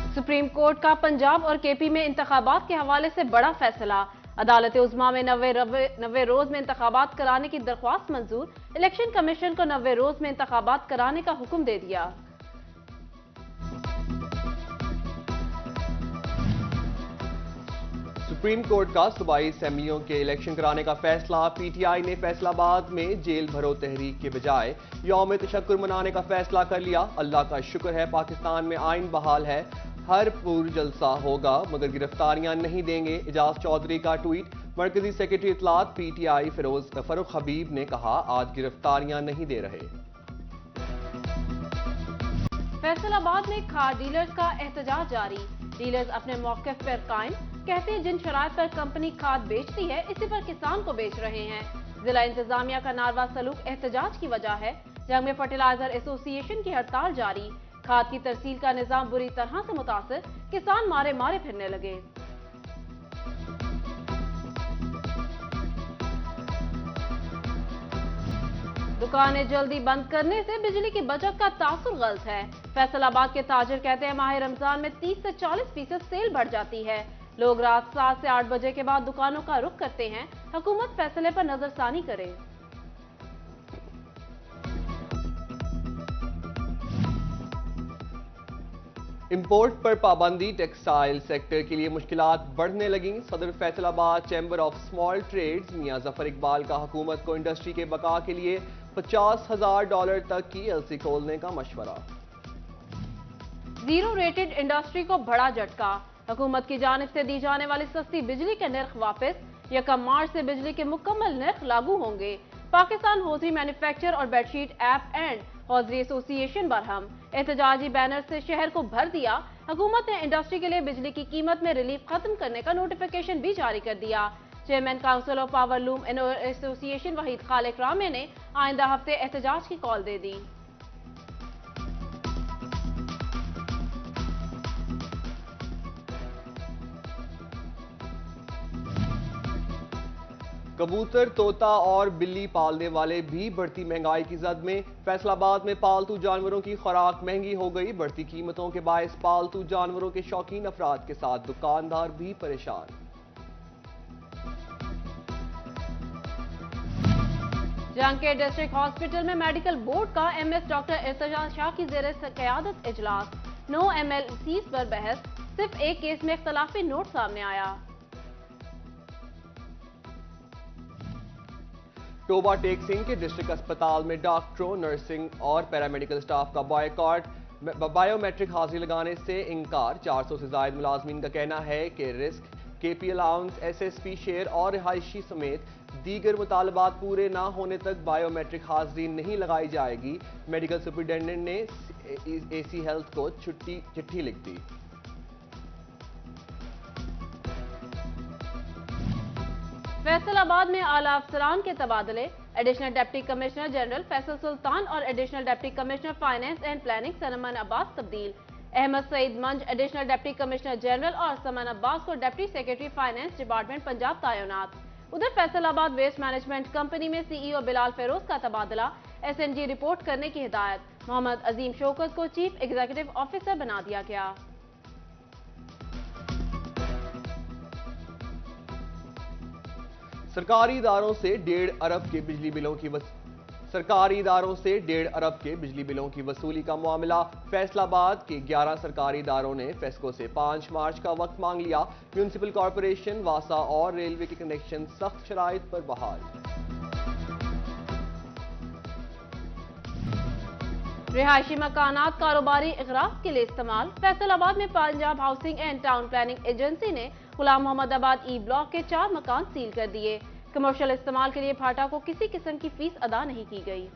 Supreme court का पंजाब और KP में इंतखाबात के हवाले से बड़ा फैसला। अदालत उज़्मा में 90 रोज में इंतखाबात कराने की दरख्वास्त मंजूर। इलेक्शन कमीशन को 90 रोज में इंतखाबात कराने का हुक्म दे दिया। सुप्रीम कोर्ट का सूबाई असेंबलियों के इलेक्शन कराने का फैसला। पीटीआई ने फैसलाबाद में जेल भरो तहरीक के बजाय यौम तशक्कुर मनाने का फैसला कर लिया। अल्लाह का शुक्र है पाकिस्तान में आइन बहाल है, हर पुर जलसा होगा मगर गिरफ्तारियां नहीं देंगे। एजाज चौधरी का ट्वीट। मरकजी सेक्रेटरी इत्तलात पीटीआई फरूख हबीब ने कहा, आज गिरफ्तारियां नहीं दे रहे। फैसलाबाद में खाद डीलर्स का एहतजाज जारी। डीलर्स अपने मौक़िफ़ पर कायम, कहते हैं जिन शराइत पर कंपनी खाद बेचती है इसी पर किसान को बेच रहे हैं। जिला इंतजामिया का नारवा सलूक एहतजाज की वजह है। जंग में फर्टिलाइजर एसोसिएशन की हड़ताल जारी। खाद की तरसील का निजाम बुरी तरह से मुतासिर, किसान मारे मारे फिरने लगे। दुकानें जल्दी बंद करने से बिजली की बचत का तासुर गलत है। फैसलाबाद के ताजिर कहते हैं माह रमजान में 30 से 40% सेल बढ़ जाती है। लोग रात 7 से 8 बजे के बाद दुकानों का रुख करते हैं। हुकूमत फैसले पर नजरसानी करे। इंपोर्ट पर पाबंदी टेक्सटाइल सेक्टर के लिए मुश्किलात बढ़ने लगी। सदर Faisalabad chamber of small trades मियां जफर इकबाल का हुकूमत को इंडस्ट्री के बका के लिए $50,000 तक की एलसी खोलने का मशवरा। जीरो रेटेड इंडस्ट्री को बड़ा झटका। हुकूमत की जानिब से दी जाने वाली सस्ती बिजली के नर्ख वापस। 1 मार्च से बिजली के मुकम्मल नर्ख लागू होंगे। पाकिस्तान हौजरी मैन्युफैक्चर और bedsheet app and hosiery association Barham. एहतजाजी banner से शहर को भर दिया। हुकूमत ने इंडस्ट्री के लिए बिजली की कीमत में रिलीफ खत्म करने का नोटिफिकेशन भी जारी कर दिया। Chairman council of power loom association Waheed Khaliq Rammay ने आइंदा हफ्ते एहतजाज की कॉल दे दी। कबूतर, तोता और बिल्ली पालने वाले भी बढ़ती महंगाई की जद में। फैसलाबाद में पालतू जानवरों की खुराक महंगी हो गई। बढ़ती कीमतों के बायस पालतू जानवरों के शौकीन अफराद के साथ दुकानदार भी परेशान। जंग के डिस्ट्रिक्ट हॉस्पिटल में मेडिकल बोर्ड का एमएस डॉक्टर इर्तजा शाह की ज़ेरे क़यादत इजलास। 9 MLCs पर बहस। सिर्फ एक केस में इख्तलाफी नोट सामने आया। टोबा टेक सिंह के डिस्ट्रिक्ट अस्पताल में डॉक्टरों, नर्सिंग और पैरामेडिकल स्टाफ का बॉयकॉट। बायोमेट्रिक हाजिरी लगाने से इनकार। 400 से ज्यादा मुलाजमीन का कहना है कि risk, KP allowance, SSP share और रिहायशी समेत दीगर मुतालबात पूरे ना होने तक बायोमेट्रिक हाजिरी नहीं लगाई जाएगी। मेडिकल सुपरिटेंडेंट ने AC हेल्थ को चिट्ठी लिख दी। फैसलाबाद में आला अफसरान के तबादले। Additional deputy commissioner general Faisal Sultan और additional deputy commissioner finance and planning Sanman Abbas तब्दील। अहमद सईद मंज एडिशनल डिप्टी कमिश्नर जनरल और समान अब्बास को deputy secretary finance department Punjab तैनात। उधर फैसलाबाद वेस्ट मैनेजमेंट कंपनी में CEO बिलाल फेरोज का तबादला। SNG रिपोर्ट करने की हिदायत। मोहम्मद अजीम शौकत को चीफ एग्जीक्यूटिव ऑफिसर बना दिया गया। सरकारी इदारों से 1.5 अरब के बिजली बिलों की वसूली का मामला। फैसलाबाद के 11 सरकारी इदारों ने फेस्को से 5 मार्च का वक्त मांग लिया। म्यूनिसिपल कॉरपोरेशन, वासा और रेलवे के कनेक्शन सख्त शराइत पर बहाल। रिहायशी मकानात कारोबारी इगराज के लिए इस्तेमाल। फैसलाबाद में Punjab housing and town planning agency ने गुलाम मोहम्मदाबाद E ब्लॉक के 4 मकान सील कर दिए। कमर्शियल इस्तेमाल के लिए फाटा को किसी किस्म की फीस अदा नहीं की गई।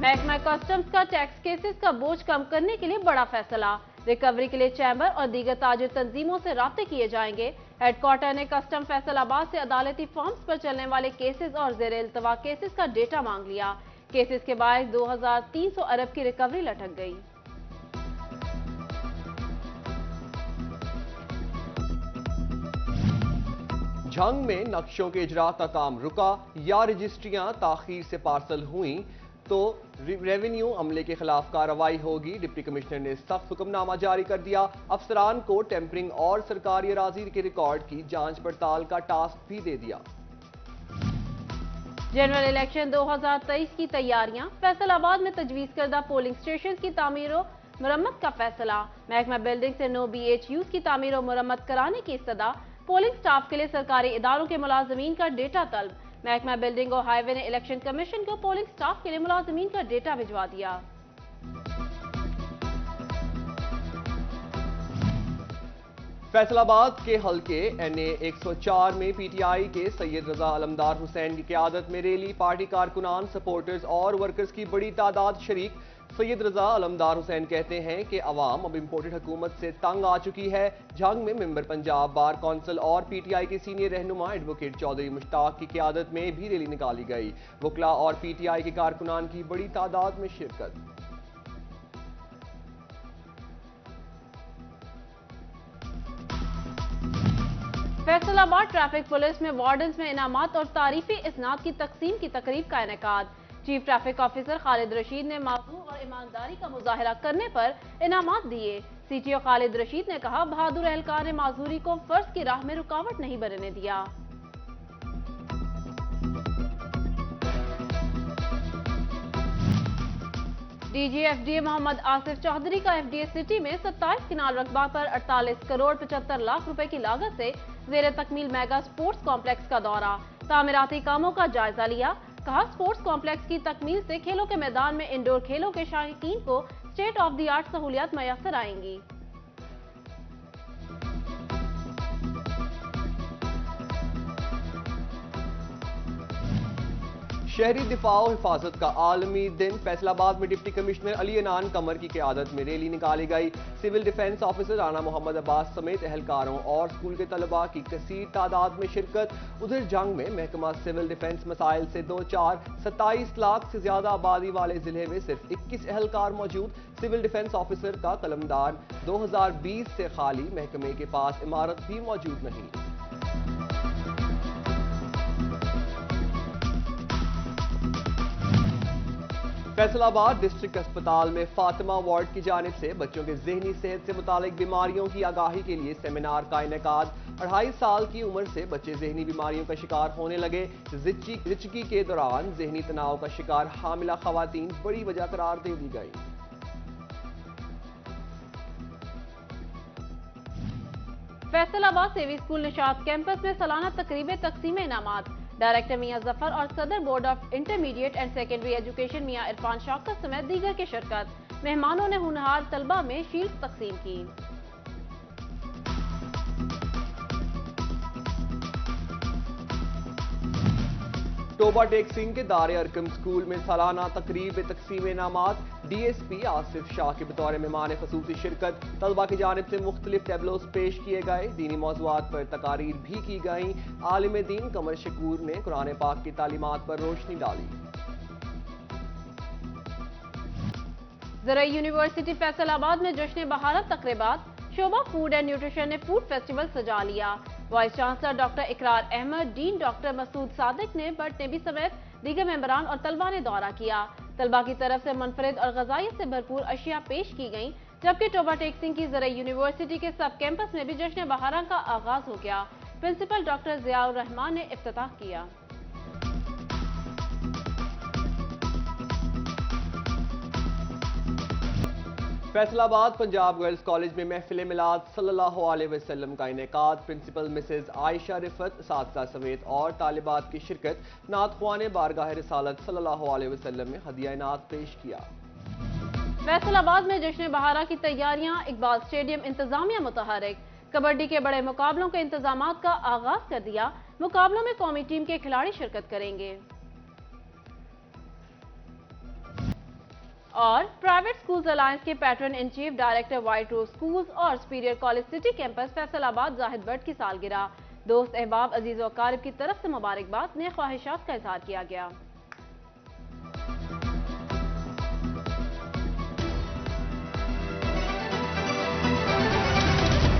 महकमा कस्टम्स का टैक्स केसेस का बोझ कम करने के लिए बड़ा फैसला। रिकवरी के लिए चैम्बर और दीगर ताजिर तंजीमों से राब्ते किए जाएंगे। हेडक्वार्टर ने कस्टम फैसलाबाद से अदालती फॉर्म्स पर चलने वाले केसेस और ज़ेरे इल्तवा केसेस का डेटा मांग लिया। केसेस के बायस 2300 अरब की रिकवरी लटक गई। झंग में नक्शों के इजरा का काम रुका या रजिस्ट्रियां ताखीर से पार्सल हुई। تو ریونیو عملے کے خلاف کارروائی ہوگی۔ ڈپٹی کمشنر نے سخت حکم نامہ جاری کر دیا۔ افسران کو ٹیمپرنگ اور سرکاری اراضی کے ریکارڈ کی جانچ پڑتال کا ٹاسک بھی دے دیا۔ جنرل الیکشن 2023 کی تیاریاں، فیصل آباد میں تجویز کردہ پولنگ سٹیشن کی تعمیر و مرمت کا فیصلہ، محکمہ بلڈنگ سے 9 BHUs کی تعمیر و مرمت کرانے کی استدعا، پولنگ سٹاف کے لیے سرکاری اداروں کے ملازمین کا ڈیٹا طلب، محکمہ بلڈنگ اور ہائی وے نے الیکشن کمیشن کو پولنگ سٹاف کے لیے ملازمین کا ڈیٹا بھجوا دیا۔ فیصل آباد کے حلقے NA 104 میں PTI کے سید رضا علمدار حسین کی قیادت میں ریلی، پارٹی کارکنان، سپورٹرز اور ورکرز کی بڑی تعداد شریک۔ سید رضا علمدار حسین کہتے ہیں کہ عوام اب امپورٹڈ حکومت سے تنگ آ چکی ہے۔ جنگ میں ممبر پنجاب بار کونسل اور PTI کے سینئر رہنما ایڈوکیٹ چودھری مشتاق کی قیادت میں بھی ریلی نکالی گئی۔ وکلا اور PTI کے کارکنان کی بڑی تعداد میں شرکت۔ فیصل آباد ٹریفک پولیس میں وارڈنز میں انعامات اور تعریفی اسناد کی تقسیم کی تقریب کا انعقاد۔ چیف ٹریفک آفیسر خالد رشید نے موضوع اور ایمانداری کا مظاہرہ کرنے پر انعامات دیے۔ CTO خالد رشید نے کہا، بہادر اہلکار نے معذوری کو فرض کی راہ میں رکاوٹ نہیں بننے دیا۔ DG FDA محمد آصف چودھری کا FDA سٹی میں 27 کنال رقبہ پر 48 کروڑ 75 لاکھ روپے کی لاگت سے زیر تکمیل میگا سپورٹس کمپلیکس کا دورہ، تعمیراتی کاموں کا جائزہ لیا۔ کہا، سپورٹس کمپلیکس کی تکمیل سے کھیلوں کے میدان میں انڈور کھیلوں کے شائقین کو اسٹیٹ آف دی آرٹ سہولیات میسر آئیں گی۔ شہری دفاع و حفاظت کا عالمی دن، فیصل آباد میں ڈپٹی کمشنر علی عنان قمر کی قیادت میں ریلی نکالی گئی۔ سول ڈیفنس آفیسر رانا محمد عباس سمیت اہلکاروں اور اسکول کے طلباء کی کثیر تعداد میں شرکت۔ ادھر جنگ میں محکمہ سول ڈیفنس مسائل سے دوچار، 27 لاکھ سے زیادہ آبادی والے ضلع میں صرف 21 اہلکار موجود۔ سول ڈیفنس آفیسر کا قلمدان 2020 سے خالی، محکمے کے پاس عمارت بھی موجود نہیں۔ فیصل آباد ڈسٹرکٹ اسپتال میں فاطمہ وارڈ کی جانب سے بچوں کے ذہنی صحت سے متعلق بیماریوں کی آگاہی کے لیے سیمینار کا انعقاد۔ 2.5 سال کی عمر سے بچے ذہنی بیماریوں کا شکار ہونے لگے۔ زچگی کے دوران ذہنی تناؤ کا شکار حاملہ خواتین بڑی وجہ قرار دے دی گئی۔ فیصل آباد سیوی اسکول نشاط کیمپس میں سالانہ تقریب تقسیم انعامات، ڈائریکٹر میاں ظفر اور صدر board of intermediate and secondary education میاں عرفان شوکت سمیت دیگر کی شرکت۔ مہمانوں نے ہونہار طلبہ میں شیلڈ تقسیم کی۔ ٹوبہ ٹیک سنگھ کے دار ارکم اسکول میں سالانہ تقریب تقسیم انعامات، DSP آصف شاہ کے بطور مہمان خصوصی شرکت۔ طلبہ کی جانب سے مختلف ٹیبلوز پیش کیے گئے، دینی موضوعات پر تقاریر بھی کی گئیں۔ عالم دین قمر شکور نے قرآن پاک کی تعلیمات پر روشنی ڈالی۔ زرعی یونیورسٹی فیصل آباد میں جشن بہارت تقریبات، شعبہ فوڈ اینڈ نیوٹریشن نے فوڈ فیسٹیول سجا لیا۔ وائس چانسلر ڈاکٹر اقرار احمد، ڈین ڈاکٹر مسعود صادق نے بٹ نبی سمیت دیگر ممبران اور طلبہ نے دورہ کیا۔ طلبہ کی طرف سے منفرد اور غذائیت سے بھرپور اشیاء پیش کی گئیں، جبکہ ٹوبہ ٹیک سنگھ کی زرعی یونیورسٹی کے سب کیمپس میں بھی جشن بہارت کا آغاز ہو گیا۔ پرنسپل ڈاکٹر ضیاء الرحمان نے افتتاح کیا۔ فیصل آباد پنجاب گرلز کالج میں محفل میلاد صلی اللہ علیہ وسلم کا انعقاد، پرنسپل مسز عائشہ رفت، اساتذہ سمیت اور طالبات کی شرکت۔ نعت خواں نے بارگاہ رسالت صلی اللہ علیہ وسلم میں ہدیہ نعت پیش کیا۔ فیصل آباد میں جشن بہارت کی تیاریاں، اقبال اسٹیڈیم انتظامیہ متحرک، کبڈی کے بڑے مقابلوں کے انتظامات کا آغاز کر دیا۔ مقابلوں میں قومی ٹیم کے کھلاڑی شرکت کریں گے۔ اور پرائیویٹ سکولز الائنس کے patron in chief director white rose schools اور superior college city campus Faisalabad Zahid but کی سالگرہ، دوست احباب عزیز و اقارب کی طرف سے مبارکباد، نیک خواہشات کا اظہار کیا گیا۔